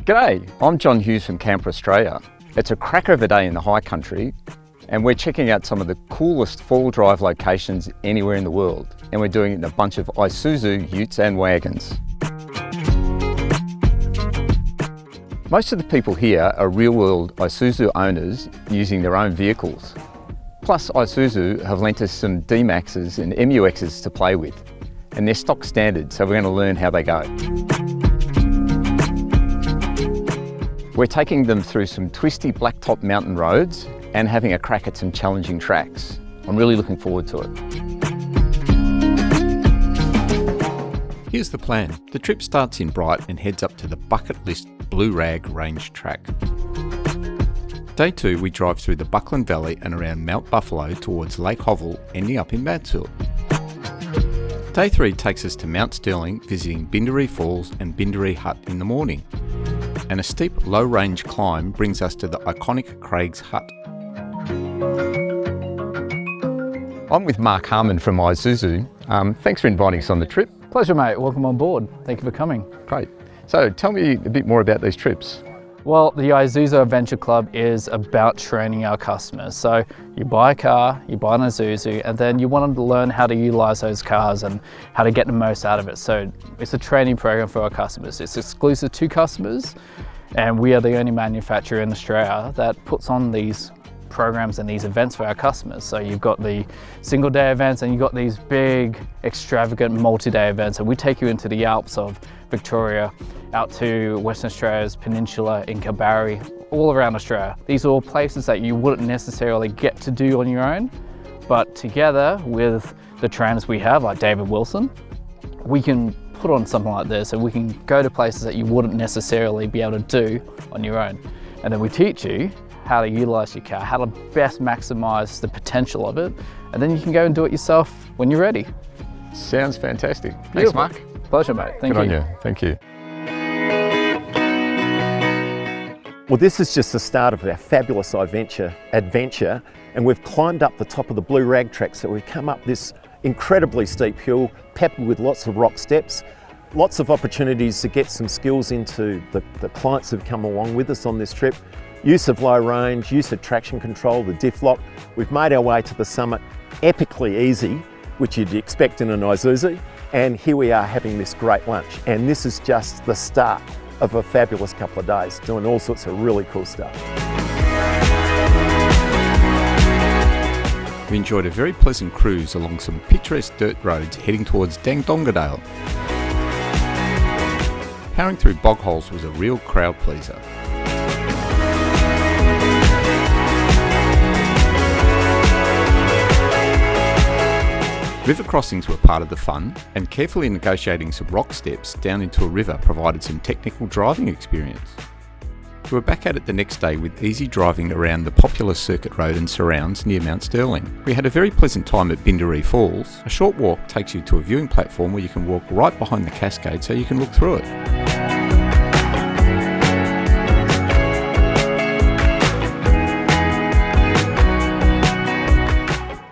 G'day, I'm John Hughes from Camper Australia. It's a cracker of a day in the High Country and we're checking out some of the coolest four-wheel drive locations anywhere in the world, and we're doing it in a bunch of Isuzu utes and wagons. Most of the people here are real-world Isuzu owners using their own vehicles. Plus Isuzu have lent us some D-Maxes and MUXs to play with, and they're stock standard, so we're going to learn how they go. We're taking them through some twisty blacktop mountain roads and having a crack at some challenging tracks. I'm really looking forward to it. Here's the plan. The trip starts in Bright and heads up to the bucket list Blue Rag Range track. Day 2 we drive through the Buckland Valley and around Mount Buffalo towards Lake Hovell, ending up in Madsfield. Day 3 takes us to Mount Sterling, visiting Bindaree Falls and Bindaree Hut in the morning. And a steep low range climb brings us to the iconic Craig's Hut. I'm with Mark Harmon from Isuzu. Thanks for inviting us on the trip. Pleasure, mate. Welcome on board. Thank you for coming. Great. So tell me a bit more about these trips. Well, the Isuzu Adventure Club is about training our customers. So you buy a car, you buy an Isuzu, and then you want to learn how to utilize those cars and how to get the most out of it. So it's a training program for our customers. It's exclusive to customers, and we are the only manufacturer in Australia that puts on these programs and these events for our customers. So you've got the single day events and you've got these big extravagant multi-day events, and we take you into the Alps of Victoria, out to Western Australia's peninsula in Kalbarri, all around Australia. These are all places that you wouldn't necessarily get to do on your own, but together with the trainers we have, like David Wilson, we can put on something like this and we can go to places that you wouldn't necessarily be able to do on your own. And then we teach you how to utilize your car, how to best maximize the potential of it, and then you can go and do it yourself when you're ready. Sounds fantastic. Beautiful. Thanks, Mark. Pleasure, mate. Thank you. Good on you. Thank you. Well, this is just the start of our fabulous adventure, and we've climbed up the top of the Blue Rag track, so we've come up this incredibly steep hill, peppered with lots of rock steps, lots of opportunities to get some skills into the clients who've come along with us on this trip. Use of low range, use of traction control, the diff lock. We've made our way to the summit epically easy, which you'd expect in an Isuzu, and here we are having this great lunch. And this is just the start of a fabulous couple of days, doing all sorts of really cool stuff. We enjoyed a very pleasant cruise along some picturesque dirt roads heading towards Dangdongadale. Powering through bog holes was a real crowd pleaser. River crossings were part of the fun, and carefully negotiating some rock steps down into a river provided some technical driving experience. We were back at it the next day with easy driving around the popular circuit road and surrounds near Mount Sterling. We had a very pleasant time at Bindaree Falls. A short walk takes you to a viewing platform where you can walk right behind the cascade so you can look through it.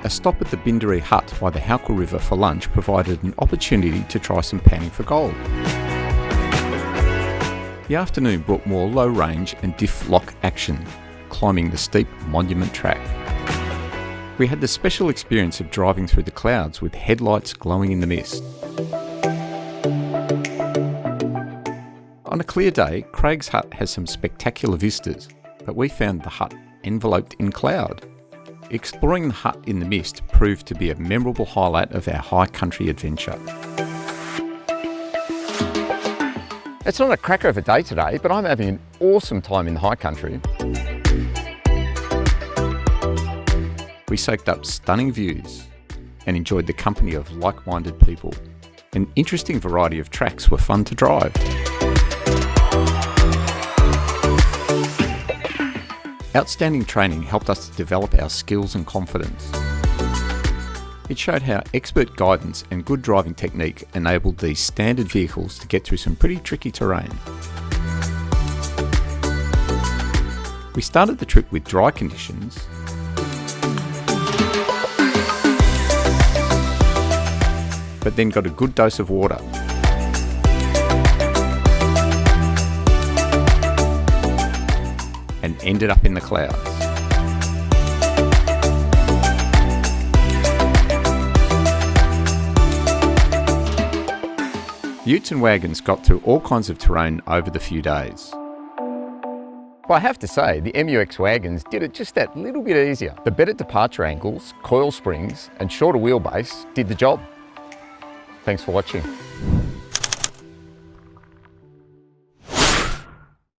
A stop at the Bindaree Hut by the Howkel River for lunch provided an opportunity to try some panning for gold. The afternoon brought more low range and diff lock action, climbing the steep monument track. We had the special experience of driving through the clouds with headlights glowing in the mist. On a clear day, Craig's Hut has some spectacular vistas, but we found the hut enveloped in cloud. Exploring the hut in the mist proved to be a memorable highlight of our High Country adventure. It's not a cracker of a day today, but I'm having an awesome time in the High Country. We soaked up stunning views and enjoyed the company of like-minded people. An interesting variety of tracks were fun to drive. Outstanding training helped us to develop our skills and confidence. It showed how expert guidance and good driving technique enabled these standard vehicles to get through some pretty tricky terrain. We started the trip with dry conditions, but then got a good dose of water. and ended up in the clouds. Utes and wagons got through all kinds of terrain over the few days. But I have to say, the MUX wagons did it just that little bit easier. The better departure angles, coil springs and shorter wheelbase did the job. Thanks for watching.